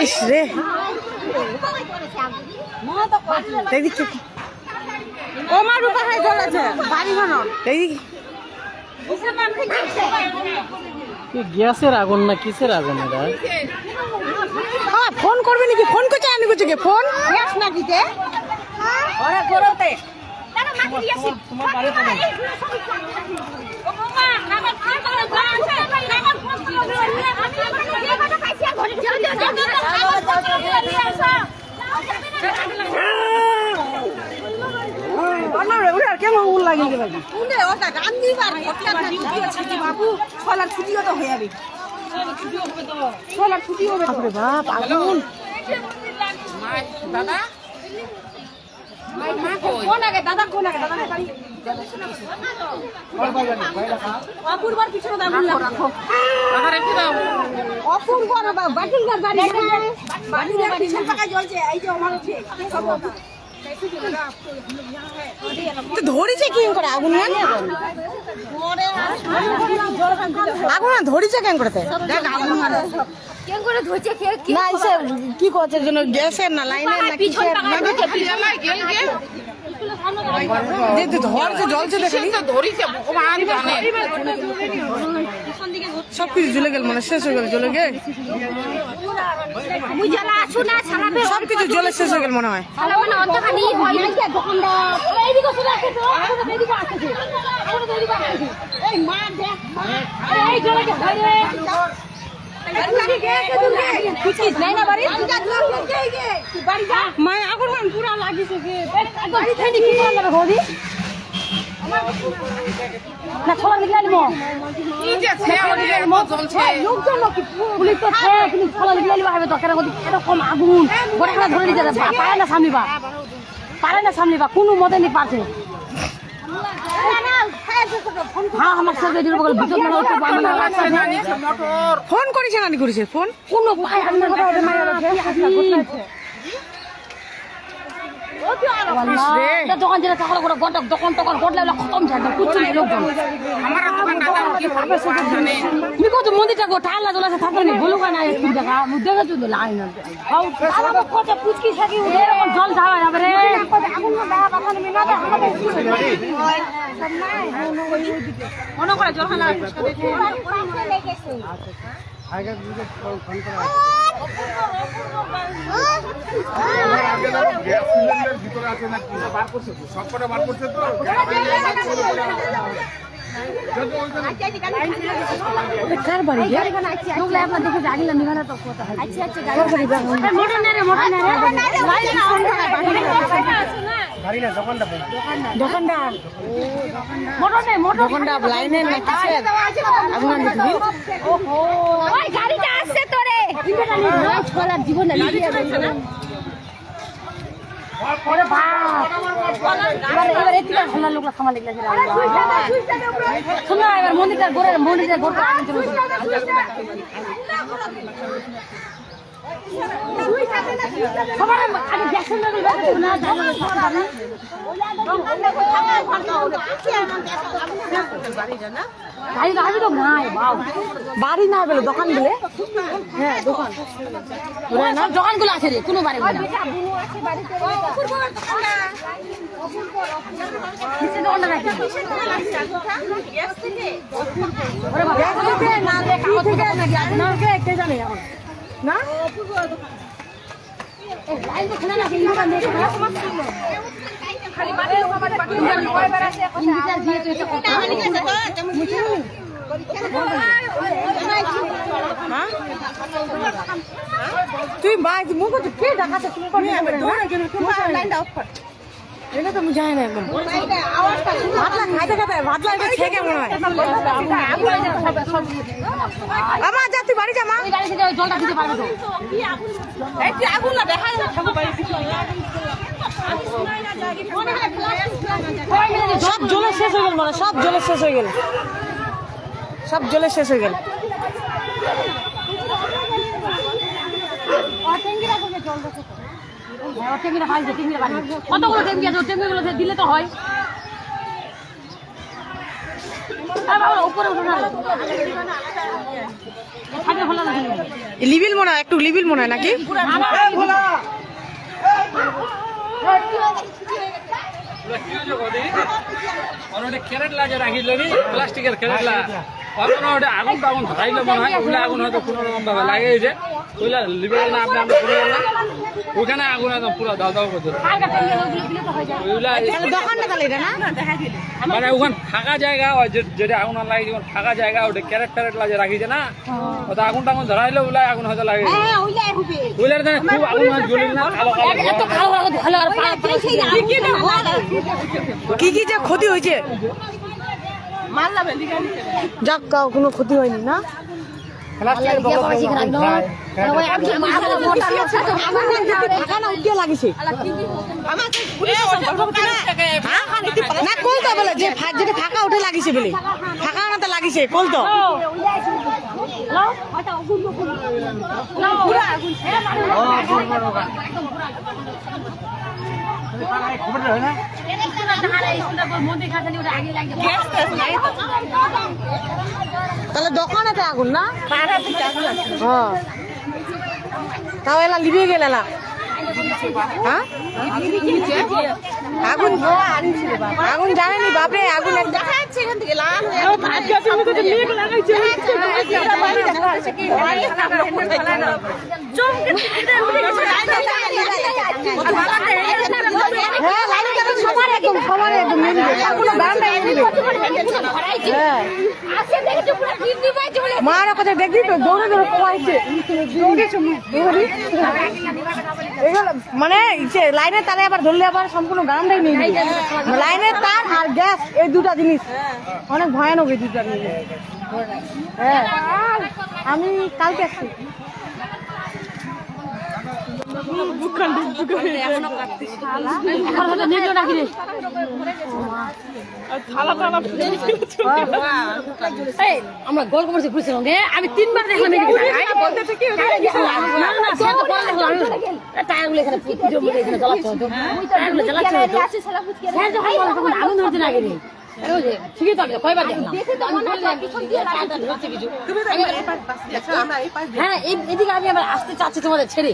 ইস রে দেখি ওমার উপরে জ্বলেছে বাড়ি ঘর দেখি গ্যাসের আগুন না কিসের আগুন এটা? হ্যাঁ ফোন করবে নাকি? ফোন করছে আনি করছে ফোন গ্যাস নাকি তে ওরে গরতে তারা মাটি দিয়েছি তোমার বাড়ি তো নেই। ও মামা আমার খাবার গান আছে আমার ফোন করে আমি কথা খাইছি ঘরে কেমন আগুন লাগে বাবু ছলার ছুটিও তো হয়ে যাবে ছলার ছুটি হবে বাপ আগুন দাদা কোন আগে দাদা কোন আগে দাদা বাড়ি অপূর্বার পিছনে আগুন রাখো দাদা রেখে দাও অপূর্বার বাটিলগার বাড়ি বাটিলগার পিছন টাকা জ্বলছে এই যে আমার আছে তো ধরেছে কি করে আগুন আগুন ধরেছে কেন করতে কেন করে ধরছে না এসে কি করছে জন্য গ্যাসের না লাইনের না কিসের না যে ধরছে জ্বলছে দেখলি সবকিছু জ্বলে গেল মানে শেষ হয়ে গেল জ্বলে গে সবকিছু জ্বলে শেষ হয়ে গেল মনে হয় আগুন পুরা লাগিছে না ছোলা নিকলা নিব এরকম আগুন গোটা ধরে নিতে পারে না সামলিবা কোনো মতে নি পারছে হ্যাঁ আমার সাথে ফোন করেছে নানি করেছে ফোন কোনো দোকান যেটা থাকলে করে দোকান টোকান করলে খতম থাকে কুচ্ছু নেই লোকজন তুমি কত মন্দিরটা গো ঠাল্লা জ্বলাছে থাকলে নি বলুক না একটু দেখা দেখে তো লাইন কত পুচকি থাকি এরকম জল ধাওয়া যাবে রে মনে করে জলখানা ভিতরে আছে না বার করছে তো সবকটা বার করছে তো কার বাড়ি আপনার দেখে জানিলাম নিভানা তো দোকানটা লাইনের না কিসের আগুন গাড়িটা আসছে তোরে ছলার জীবন এবার মন্দিরটার গোড়ে সবার আগে গ্যাসের বাড়ি না বলে দোকান বলে হ্যাঁ দোকান দোকানগুলো আছে রে কোনো বাড়ি না না তুই বাইক মুখ কে ডাকাতে এটা তো বুঝায় না একদম ভাতলা খাইতে খাইতে ভাতলা এটা ছেকে মনে হয় আমার যা তুই বাড়ি যা মা জলটা দিতে পারবে তো আগুন না দেখা সব জলে শেষ হয়ে গেল মানে সব জলে শেষ হয়ে গেল সব জলে শেষ হয়ে গেল কতগুলো টেঙ্গি আছে টেঙ্গিগুলো দিলে তো হয় উপরে উঠে না লিবিল মনে হয়, একটু লিবিল মনে হয় নাকি? ক্যারেট লাগে রাখিল প্লাস্টিকের ক্যারেট লাগা ওটা আগুন টাগুন ধরাইলে মনে হয় ওগুলো আগুন হয়তো কোনো রকম ভাবে লাগিয়েছে ওইগুলা লিবে না আপনি আমরা পুরো না ওখানে আগুন একদম পুরো দাও দাও করতে ওইগুলা দোকানটা তাহলে এটা না? মানে ওখানে ফাঁকা জায়গা হয় যেটা আগুন লাগে যখন ফাঁকা জায়গা ওটা ক্যারেট ট্যারেট লাগে রাখিছে না ওটা আগুন টাগুন ধরাইলে ওগুলা আগুন হয়তো লাগে ওইগুলার জানে খুব আগুন জ্বলে না কালো এত কালো খাওয়া ভালো আর কি কি যে ক্ষতি হয়েছে? যাক কোনো ক্ষতি হয়নি না? লাগিছে না কলতো বলে যে যেটা ফাঁকা উঠে লাগিছে বলে ফাঁকা না লাগিছে কলতো তাহলে দোকানেতে আগুন না? হ্যাঁ তাও এলা লিবে গেল এলা হ্যাঁ আগুন আগুন জানেনি বাপরে আগুন দেখা যাচ্ছে এখান থেকে লাল হ্যাঁ লাইন সবার একদম সবার একদম মারা কথা দেখবি তো দৌড়ে দৌড়ে কমাইছে মানে লাইনের তারে আবার ধরলে আবার সম্পূর্ণ গানটাই নেই লাইনের তার আর গ্যাস এই দুটা জিনিস অনেক ভয়ানক এই দুটা জিনিস। হ্যাঁ আমি কালকে আসছি আমরা গল্প করছি বুঝছিলাম আমি 3 বার দেখলাম টায়ারগুলো এখানে এখানে জ্বালাচ্ছে আগুন ধরছে না আগে ঠিকই তো কয়বার দেখলাম হ্যাঁ এদিকে আমি আবার আসতে চাচ্ছি তোমাদের ছেড়ে